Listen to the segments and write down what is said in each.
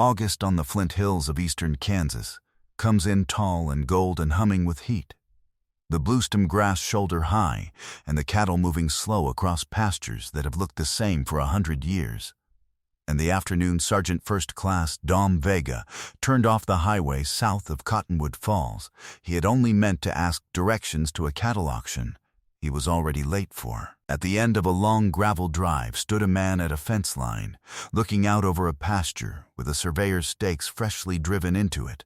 August on the Flint Hills of eastern Kansas comes in tall and gold and humming with heat. The bluestem grass shoulder high, and the cattle moving slow across pastures that have looked the same for 100 years. And the afternoon Sergeant First Class Dom Vega turned off the highway south of Cottonwood Falls. He had only meant to ask directions to a cattle auction he was already late for. At the end of a long gravel drive stood a man at a fence line, looking out over a pasture with a surveyor's stakes freshly driven into it,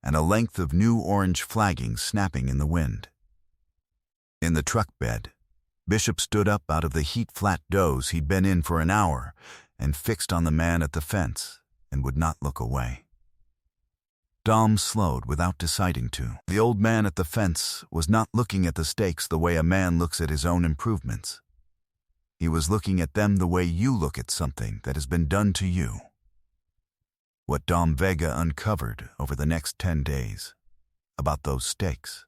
and a length of new orange flagging snapping in the wind. In the truck bed, Bishop stood up out of the heat-flat doze he'd been in for an hour and fixed on the man at the fence and would not look away. Dom slowed without deciding to. The old man at the fence was not looking at the stakes the way a man looks at his own improvements. He was looking at them the way you look at something that has been done to you. What Dom Vega uncovered over the next 10 days about those stakes,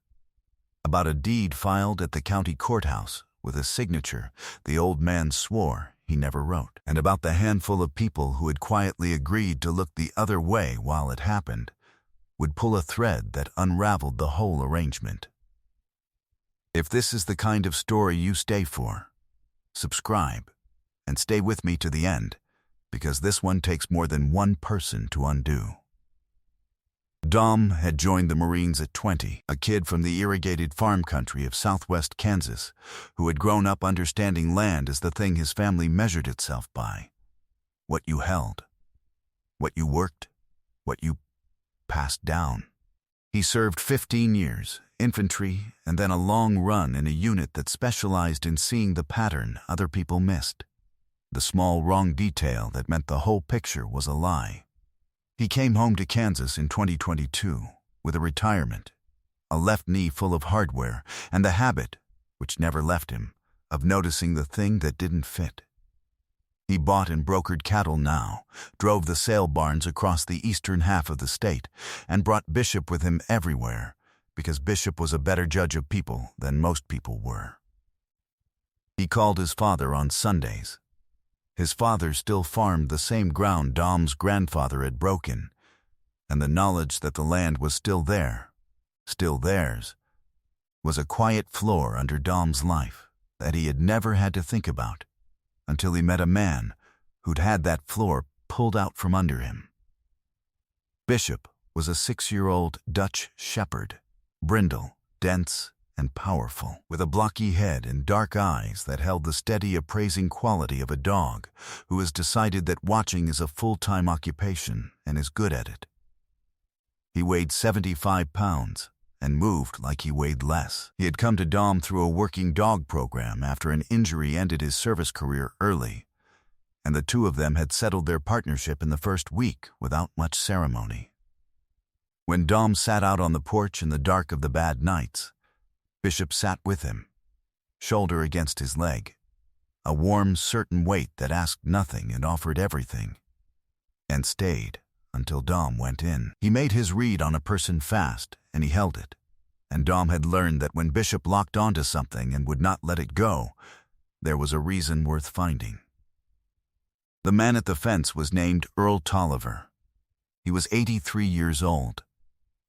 about a deed filed at the county courthouse with a signature the old man swore he never wrote, and about the handful of people who had quietly agreed to look the other way while it happened, would pull a thread that unraveled the whole arrangement. If this is the kind of story you stay for, subscribe and stay with me to the end, because this one takes more than one person to undo. Dom had joined the Marines at 20, a kid from the irrigated farm country of southwest Kansas who had grown up understanding land as the thing his family measured itself by. What you held, what you worked, what you passed down. He served 15 years, infantry, and then a long run in a unit that specialized in seeing the pattern other people missed, the small wrong detail that meant the whole picture was a lie. He came home to Kansas in 2022 with a retirement, a left knee full of hardware, and the habit, which never left him, of noticing the thing that didn't fit. He bought and brokered cattle now, drove the sale barns across the eastern half of the state, and brought Bishop with him everywhere, because Bishop was a better judge of people than most people were. He called his father on Sundays. His father still farmed the same ground Dom's grandfather had broken, and the knowledge that the land was still there, still theirs, was a quiet floor under Dom's life that he had never had to think about until he met a man who'd had that floor pulled out from under him. Bishop was a 6-year-old Dutch shepherd, brindle, dense, and powerful, with a blocky head and dark eyes that held the steady appraising quality of a dog who has decided that watching is a full-time occupation and is good at it. He weighed 75 pounds and moved like he weighed less. He had come to Dom through a working dog program after an injury ended his service career early, and the two of them had settled their partnership in the first week without much ceremony. When Dom sat out on the porch in the dark of the bad nights, Bishop sat with him, shoulder against his leg, a warm, certain weight that asked nothing and offered everything, and stayed until Dom went in. He made his read on a person fast, and he held it, and Dom had learned that when Bishop locked onto something and would not let it go, there was a reason worth finding. The man at the fence was named Earl Tolliver. He was 83 years old.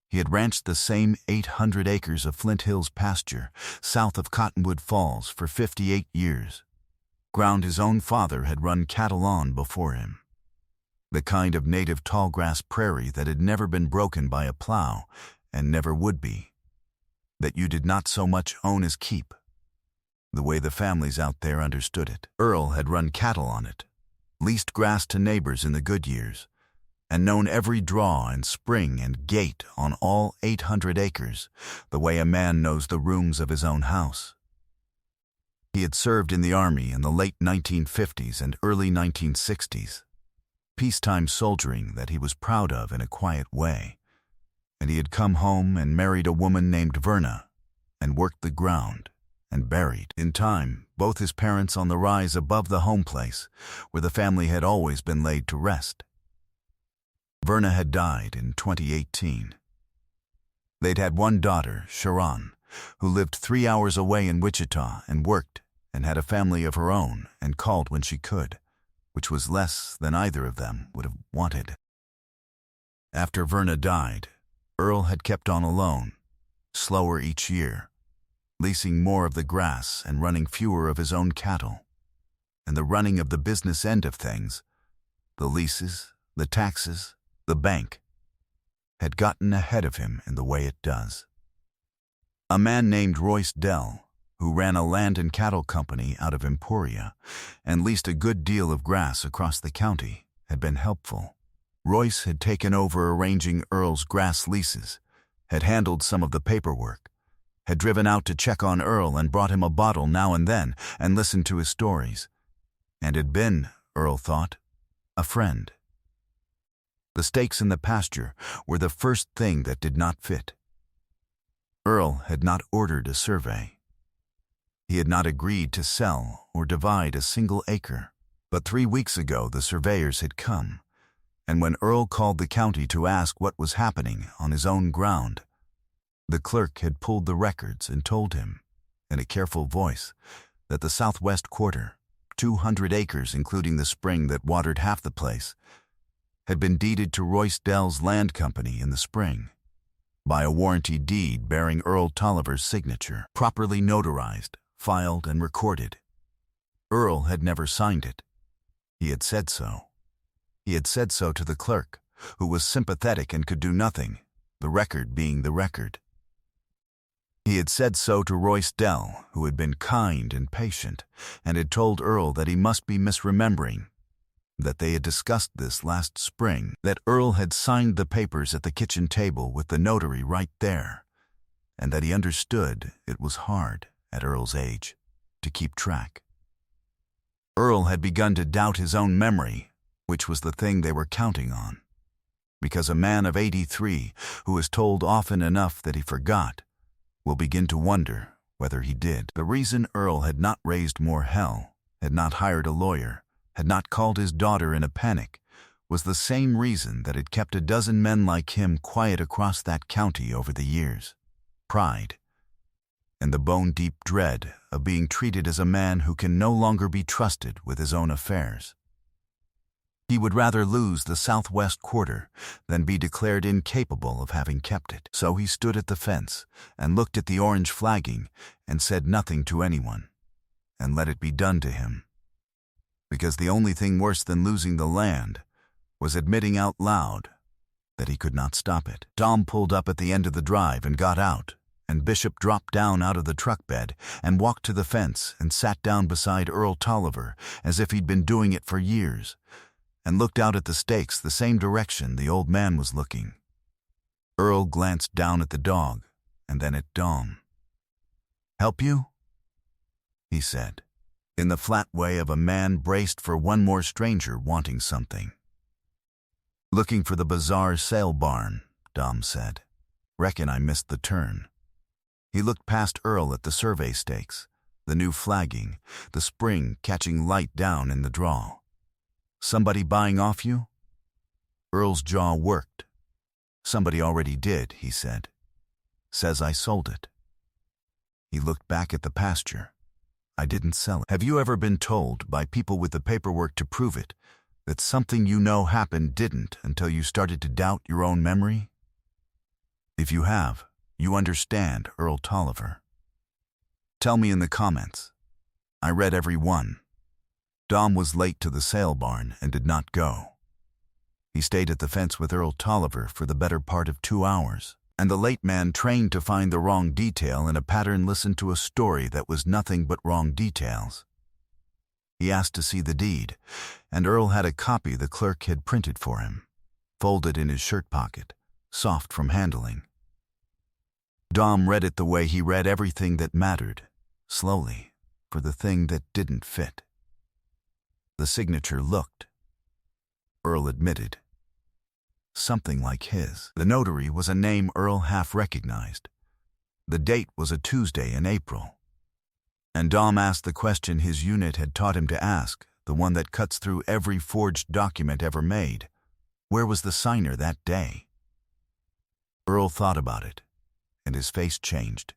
He had ranched the same 800 acres of Flint Hills pasture south of Cottonwood Falls for 58 years, ground his own father had run cattle on before him. The kind of native tallgrass prairie that had never been broken by a plow and never would be, that you did not so much own as keep, the way the families out there understood it. Earl had run cattle on it, leased grass to neighbors in the good years, and known every draw and spring and gate on all 800 acres, the way a man knows the rooms of his own house. He had served in the Army in the late 1950s and early 1960s, peacetime soldiering that he was proud of in a quiet way, and he had come home and married a woman named Verna and worked the ground and buried. In time, both his parents on the rise above the home place, where the family had always been laid to rest. Verna had died in 2018. They'd had one daughter, Sharon, who lived 3 hours away in Wichita and worked and had a family of her own and called when she could, which was less than either of them would have wanted. After Verna died, Earl had kept on alone, slower each year, leasing more of the grass and running fewer of his own cattle. And the running of the business end of things, the leases, the taxes, the bank, had gotten ahead of him in the way it does. A man named Royce Dell, who ran a land and cattle company out of Emporia and leased a good deal of grass across the county, had been helpful. Royce had taken over arranging Earl's grass leases, had handled some of the paperwork, had driven out to check on Earl and brought him a bottle now and then and listened to his stories, and had been, Earl thought, a friend. The stakes in the pasture were the first thing that did not fit. Earl had not ordered a survey. He had not agreed to sell or divide a single acre. But 3 weeks ago the surveyors had come, and when Earl called the county to ask what was happening on his own ground, the clerk had pulled the records and told him, in a careful voice, that the southwest quarter, 200 acres including the spring that watered half the place, had been deeded to Royce Dell's land company in the spring, by a warranty deed bearing Earl Tolliver's signature, properly notarized, filed, and recorded. Earl had never signed it. He had said so. He had said so to the clerk, who was sympathetic and could do nothing, the record being the record. He had said so to Royce Dell, who had been kind and patient, and had told Earl that he must be misremembering, that they had discussed this last spring, that Earl had signed the papers at the kitchen table with the notary right there, and that he understood it was hard, at Earl's age, to keep track. Earl had begun to doubt his own memory, which was the thing they were counting on, because a man of 83 who is told often enough that he forgot will begin to wonder whether he did. The reason Earl had not raised more hell, had not hired a lawyer, had not called his daughter in a panic, was the same reason that had kept a dozen men like him quiet across that county over the years: pride, and the bone-deep dread of being treated as a man who can no longer be trusted with his own affairs. He would rather lose the southwest quarter than be declared incapable of having kept it. So he stood at the fence and looked at the orange flagging and said nothing to anyone, and let it be done to him. Because the only thing worse than losing the land was admitting out loud that he could not stop it. Dom pulled up at the end of the drive and got out, and Bishop dropped down out of the truck bed and walked to the fence and sat down beside Earl Tolliver as if he'd been doing it for years, and looked out at the stakes the same direction the old man was looking. Earl glanced down at the dog and then at Dom. "Help you?" he said, in the flat way of a man braced for one more stranger wanting something. "Looking for the bazaar sale barn," Dom said. "Reckon I missed the turn." He looked past Earl at the survey stakes, the new flagging, the spring catching light down in the draw. "Somebody buying off you?" Earl's jaw worked. "Somebody already did," he said. "Says I sold it." He looked back at the pasture. "I didn't sell it." Have you ever been told by people with the paperwork to prove it that something you know happened didn't until you started to doubt your own memory? If you have, you understand Earl Tolliver. Tell me in the comments. I read every one. Dom was late to the sale barn and did not go. He stayed at the fence with Earl Tolliver for the better part of 2 hours, and the late man trained to find the wrong detail in a pattern listened to a story that was nothing but wrong details. He asked to see the deed, and Earl had a copy the clerk had printed for him, folded in his shirt pocket, soft from handling. Dom read it the way he read everything that mattered, slowly, for the thing that didn't fit. The signature looked, Earl admitted, something like his. The notary was a name Earl half recognized. The date was a Tuesday in April. And Dom asked the question his unit had taught him to ask, the one that cuts through every forged document ever made. Where was the signer that day? Earl thought about it, and his face changed,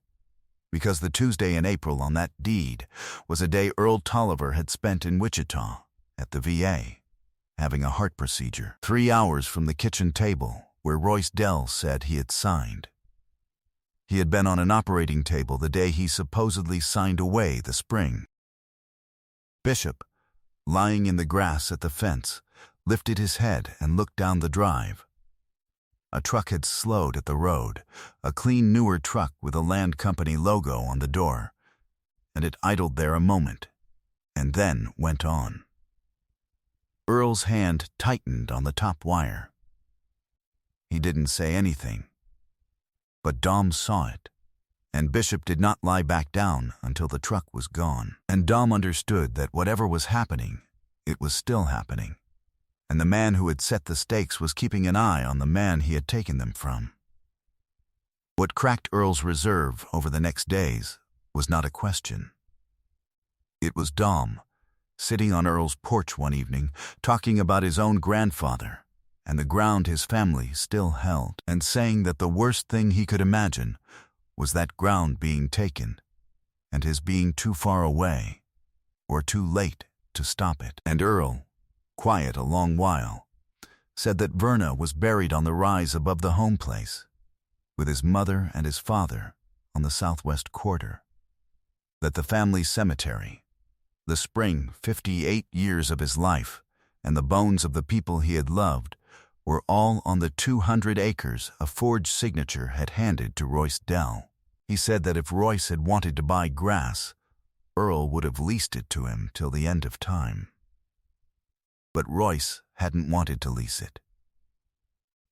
because the Tuesday in April on that deed was a day Earl Tolliver had spent in Wichita, at the VA, having a heart procedure. 3 hours from the kitchen table, where Royce Dell said he had signed. He had been on an operating table the day he supposedly signed away the spring. Bishop, lying in the grass at the fence, lifted his head and looked down the drive. A truck had slowed at the road, a clean newer truck with a land company logo on the door, and it idled there a moment, and then went on. Earl's hand tightened on the top wire. He didn't say anything, but Dom saw it, and Bishop did not lie back down until the truck was gone. And Dom understood that whatever was happening, it was still happening, and the man who had set the stakes was keeping an eye on the man he had taken them from. What cracked Earl's reserve over the next days was not a question. It was Dom, sitting on Earl's porch one evening, talking about his own grandfather and the ground his family still held, and saying that the worst thing he could imagine was that ground being taken, and his being too far away, or too late to stop it. And Earl, quiet a long while, said that Verna was buried on the rise above the home place, with his mother and his father on the southwest quarter. That the family cemetery, the spring 58 years of his life, and the bones of the people he had loved were all on the 200 acres a forged signature had handed to Royce Dell. He said that if Royce had wanted to buy grass, Earl would have leased it to him till the end of time. But Royce hadn't wanted to lease it.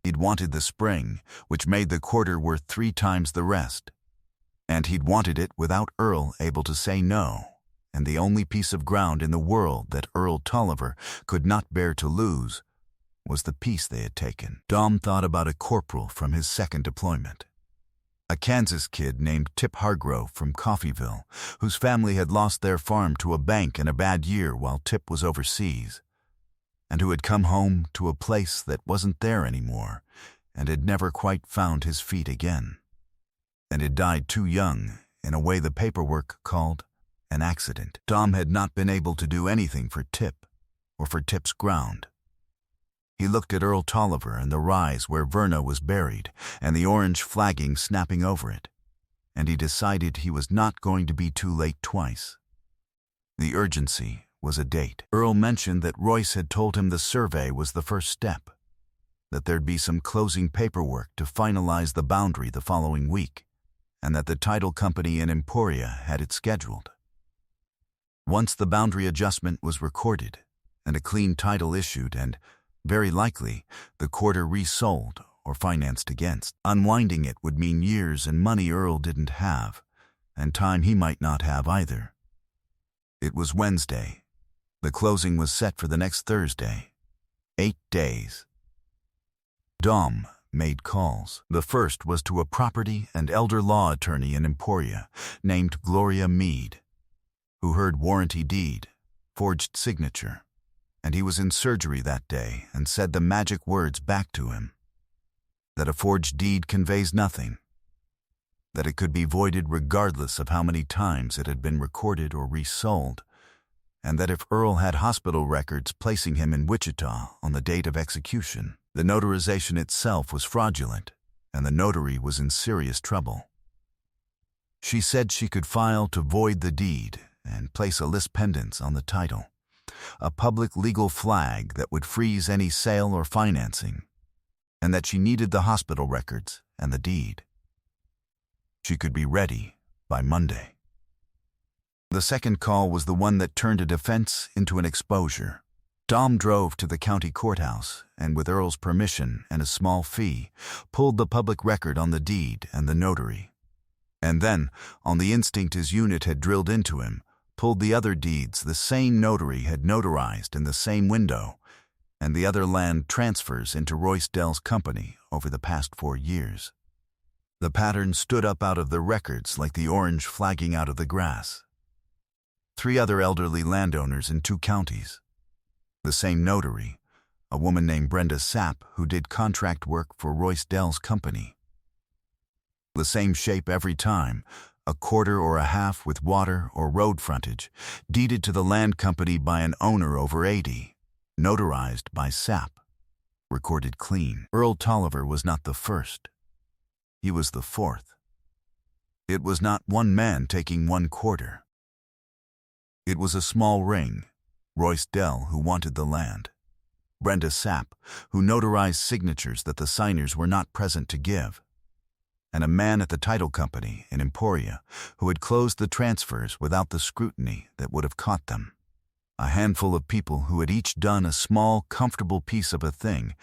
He'd wanted the spring, which made the quarter worth 3 times the rest. And he'd wanted it without Earl able to say no, and the only piece of ground in the world that Earl Tolliver could not bear to lose was the piece they had taken. Dom thought about a corporal from his second deployment, a Kansas kid named Tip Hargrove from Coffeyville, whose family had lost their farm to a bank in a bad year while Tip was overseas, and who had come home to a place that wasn't there anymore and had never quite found his feet again, and had died too young in a way the paperwork called an accident. Dom had not been able to do anything for Tip or for Tip's ground. He looked at Earl Tolliver and the rise where Verna was buried and the orange flagging snapping over it, and he decided he was not going to be too late twice. The urgency was a date. Earl mentioned that Royce had told him the survey was the first step, that there'd be some closing paperwork to finalize the boundary the following week, and that the title company in Emporia had it scheduled. Once the boundary adjustment was recorded and a clean title issued and, very likely, the quarter resold or financed against, unwinding it would mean years and money Earl didn't have, and time he might not have either. It was Wednesday. The closing was set for the next Thursday. 8 days. Dom made calls. The first was to a property and elder law attorney in Emporia named Gloria Meade, who heard warranty deed, forged signature, and he was in surgery that day and said the magic words back to him, that a forged deed conveys nothing, that it could be voided regardless of how many times it had been recorded or resold, and that if Earl had hospital records placing him in Wichita on the date of execution, the notarization itself was fraudulent, and the notary was in serious trouble. She said she could file to void the deed and place a lis pendens on the title, a public legal flag that would freeze any sale or financing, and that she needed the hospital records and the deed. She could be ready by Monday. The second call was the one that turned a defense into an exposure. Dom drove to the county courthouse and, with Earl's permission and a small fee, pulled the public record on the deed and the notary. And then, on the instinct his unit had drilled into him, pulled the other deeds the same notary had notarized in the same window, and the other land transfers into Royce Dell's company over the past 4 years. The pattern stood up out of the records like the orange flagging out of the grass. 3 other elderly landowners in 2 counties. The same notary, a woman named Brenda Sapp who did contract work for Royce Dell's company. The same shape every time, a quarter or a half with water or road frontage, deeded to the land company by an owner over 80, notarized by Sapp. recorded clean. Earl Tolliver was not the first. He was the fourth. It was not one man taking 1/4. It was a small ring, Royce Dell, who wanted the land, Brenda Sapp, who notarized signatures that the signers were not present to give, and a man at the title company in Emporia who had closed the transfers without the scrutiny that would have caught them. A handful of people who had each done a small, comfortable piece of a thing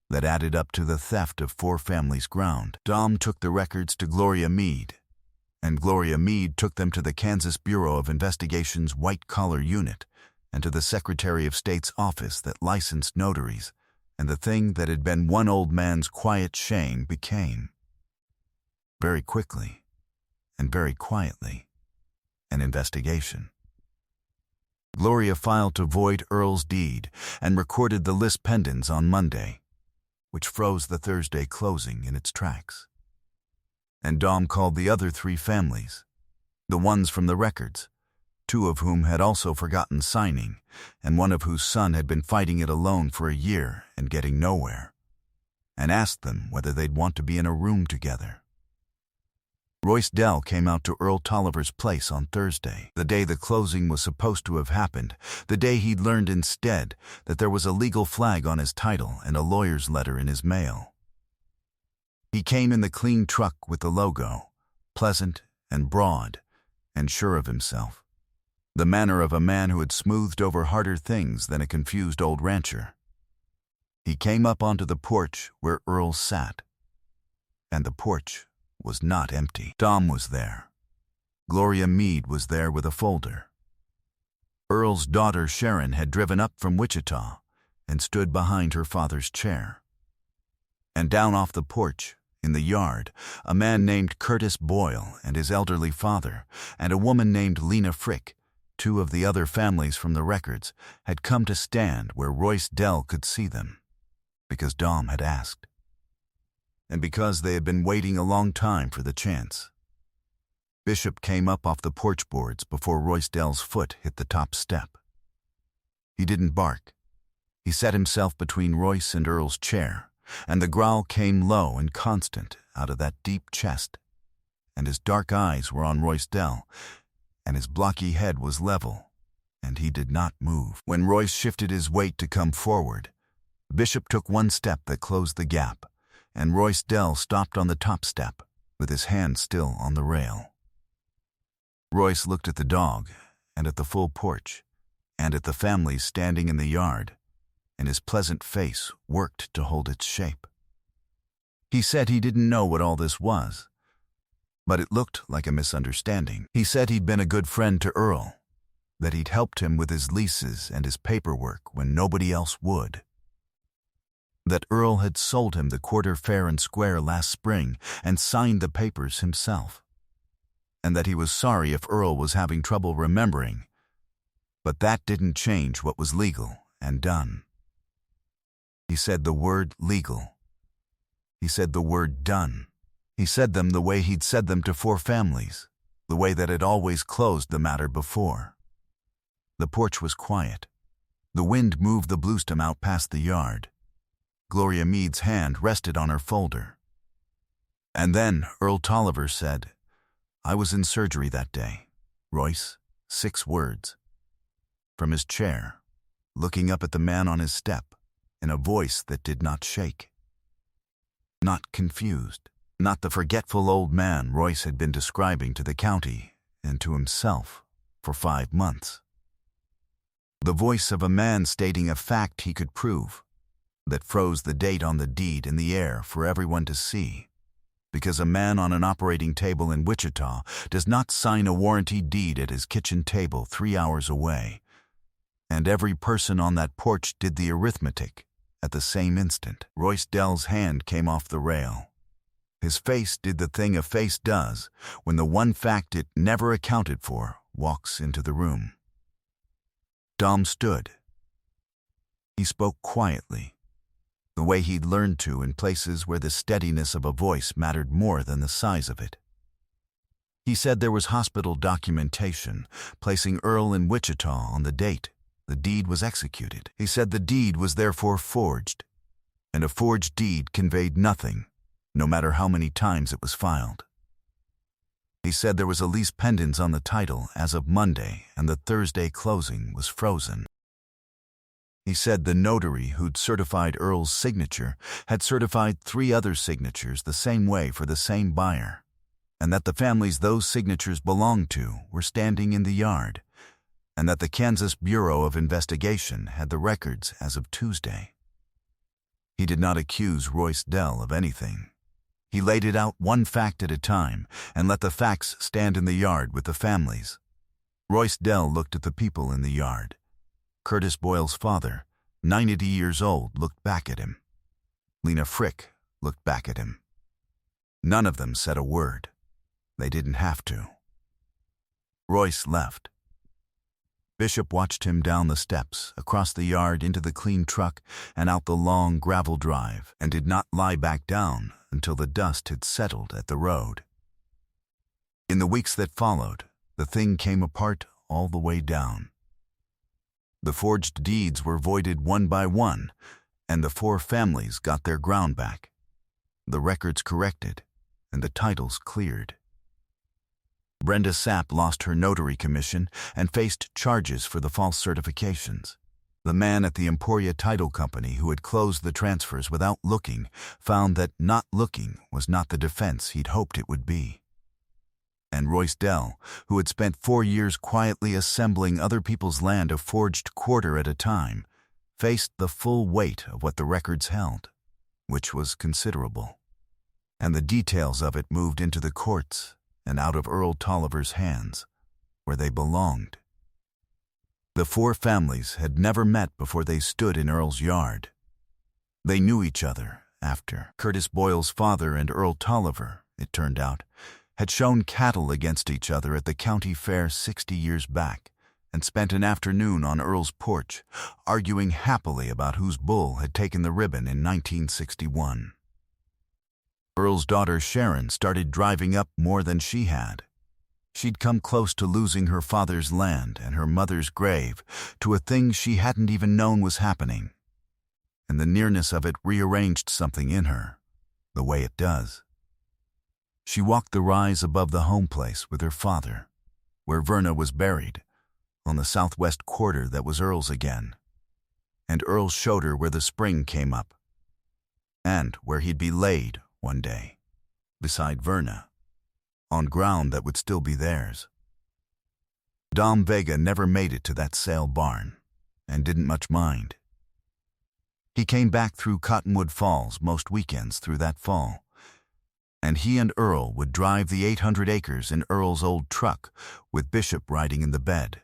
that added up to the theft of 4 families' ground. Dom took the records to Gloria Meade, and Gloria Meade took them to the Kansas Bureau of Investigation's white-collar unit and to the Secretary of State's office that licensed notaries, and the thing that had been one old man's quiet shame became, very quickly and very quietly, an investigation. Gloria filed to void Earl's deed and recorded the lis pendens on Monday, which froze the Thursday closing in its tracks. And Dom called the other 3 families, the ones from the records, 2 of whom had also forgotten signing, and one of whose son had been fighting it alone for a year and getting nowhere, and asked them whether they'd want to be in a room together. Royce Dell came out to Earl Tolliver's place on Thursday, the day the closing was supposed to have happened, the day he'd learned instead that there was a legal flag on his title and a lawyer's letter in his mail. He came in the clean truck with the logo, pleasant and broad and sure of himself, the manner of a man who had smoothed over harder things than a confused old rancher. He came up onto the porch where Earl sat, and the porch was not empty. Dom was there. Gloria Meade was there with a folder. Earl's daughter Sharon had driven up from Wichita and stood behind her father's chair. And down off the porch, in the yard, a man named Curtis Boyle and his elderly father, and a woman named Lena Frick, 2 of the other families from the records, had come to stand where Royce Dell could see them, because Dom had asked, and because they had been waiting a long time for the chance. Bishop came up off the porch boards before Royce Dell's foot hit the top step. He didn't bark. He set himself between Royce and Earl's chair, and the growl came low and constant out of that deep chest, and his dark eyes were on Royce Dell, and his blocky head was level, and he did not move. When Royce shifted his weight to come forward, Bishop took 1 step that closed the gap, and Royce Dell stopped on the top step, with his hand still on the rail. Royce looked at the dog, and at the full porch, and at the families standing in the yard, and his pleasant face worked to hold its shape. He said he didn't know what all this was, but it looked like a misunderstanding. He said he'd been a good friend to Earl, that he'd helped him with his leases and his paperwork when nobody else would, that Earl had sold him the quarter fair and square last spring and signed the papers himself, and that he was sorry if Earl was having trouble remembering, but that didn't change what was legal and done. He said the word legal. He said the word done. He said them the way he'd said them to 4 families, the way that had always closed the matter before. The porch was quiet. The wind moved the bluestem out past the yard. Gloria Meade's hand rested on her folder. And then Earl Tolliver said, "I was in surgery that day, Royce," 6 words. From his chair, looking up at the man on his step, in a voice that did not shake. Not confused, not the forgetful old man Royce had been describing to the county and to himself for 5 months. The voice of a man stating a fact he could prove, that froze the date on the deed in the air for everyone to see, because a man on an operating table in Wichita does not sign a warranty deed at his kitchen table 3 hours away, and every person on that porch did the arithmetic at the same instant. Royce Dell's hand came off the rail. His face did the thing a face does when the one fact it never accounted for walks into the room. Dom stood. He spoke quietly, the way he'd learned to in places where the steadiness of a voice mattered more than the size of it. He said there was hospital documentation placing Earl in Wichita on the date the deed was executed. He said the deed was therefore forged, and a forged deed conveyed nothing, no matter how many times it was filed. He said there was a lease pendens on the title as of Monday, and the Thursday closing was frozen. He said the notary who'd certified Earl's signature had certified 3 other signatures the same way for the same buyer, and that the families those signatures belonged to were standing in the yard, and that the Kansas Bureau of Investigation had the records as of Tuesday. He did not accuse Royce Dell of anything. He laid it out one fact at a time and let the facts stand in the yard with the families. Royce Dell looked at the people in the yard. Curtis Boyle's father, 90 years old, looked back at him. Lena Frick looked back at him. None of them said a word. They didn't have to. Royce left. Bishop watched him down the steps, across the yard into the clean truck, and out the long gravel drive, and did not lie back down until the dust had settled at the road. In the weeks that followed, the thing came apart all the way down. The forged deeds were voided one by one, and the 4 families got their ground back, the records corrected, and the titles cleared. Brenda Sapp lost her notary commission and faced charges for the false certifications. The man at the Emporia Title Company who had closed the transfers without looking found that not looking was not the defense he'd hoped it would be. And Royce Dell, who had spent 4 years quietly assembling other people's land a forged quarter at a time, faced the full weight of what the records held, which was considerable. And the details of it moved into the courts and out of Earl Tolliver's hands, where they belonged. The 4 families had never met before they stood in Earl's yard. They knew each other after Curtis Boyle's father and Earl Tolliver, it turned out, had shown cattle against each other at the county fair 60 years back, and spent an afternoon on Earl's porch, arguing happily about whose bull had taken the ribbon in 1961. Earl's daughter Sharon started driving up more than she had. She'd come close to losing her father's land and her mother's grave to a thing she hadn't even known was happening. And the nearness of it rearranged something in her, the way it does. She walked the rise above the home place with her father, where Verna was buried, on the southwest quarter that was Earl's again. And Earl showed her where the spring came up, and where he'd be laid one day, beside Verna, on ground that would still be theirs. Dom Vega never made it to that sale barn, and didn't much mind. He came back through Cottonwood Falls most weekends through that fall, and he and Earl would drive the 800 acres in Earl's old truck, with Bishop riding in the bed,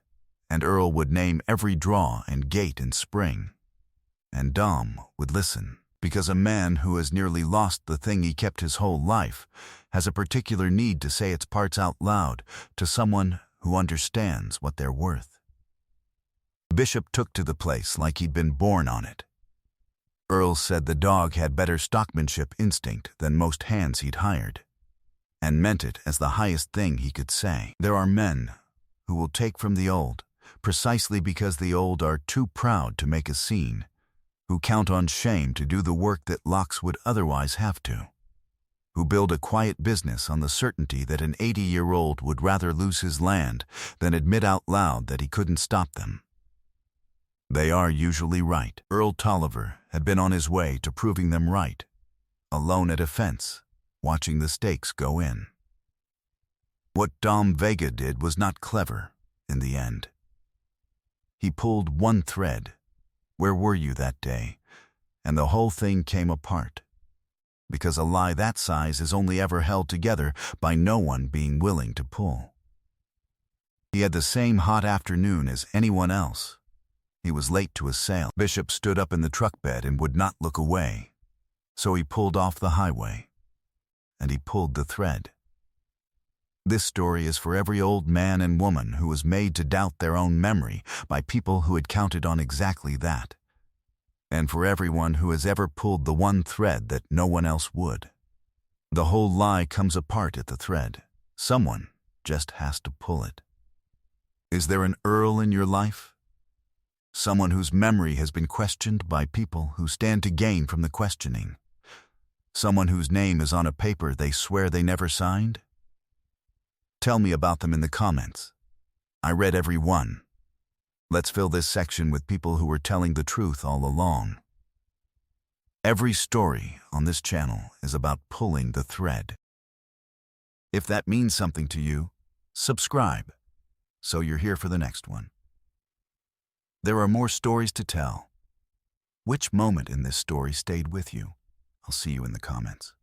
and Earl would name every draw and gate and spring. And Dom would listen, because a man who has nearly lost the thing he kept his whole life has a particular need to say its parts out loud to someone who understands what they're worth. Bishop took to the place like he'd been born on it. Earl said the dog had better stockmanship instinct than most hands he'd hired, and meant it as the highest thing he could say. There are men who will take from the old, precisely because the old are too proud to make a scene, who count on shame to do the work that Locks would otherwise have to, who build a quiet business on the certainty that an 80-year-old would rather lose his land than admit out loud that he couldn't stop them. They are usually right. Earl Tolliver had been on his way to proving them right, alone at a fence, watching the stakes go in. What Dom Vega did was not clever, in the end. He pulled one thread, "Where were you that day?" and the whole thing came apart, because a lie that size is only ever held together by no one being willing to pull. He had the same hot afternoon as anyone else. He was late to a sale. Bishop stood up in the truck bed and would not look away, so he pulled off the highway, and he pulled the thread. This story is for every old man and woman who was made to doubt their own memory by people who had counted on exactly that, and for everyone who has ever pulled the one thread that no one else would. The whole lie comes apart at the thread. Someone just has to pull it. Is there an Earl in your life? Someone whose memory has been questioned by people who stand to gain from the questioning. Someone whose name is on a paper they swear they never signed? Tell me about them in the comments. I read every one. Let's fill this section with people who were telling the truth all along. Every story on this channel is about pulling the thread. If that means something to you, subscribe, so you're here for the next one. There are more stories to tell. Which moment in this story stayed with you? I'll see you in the comments.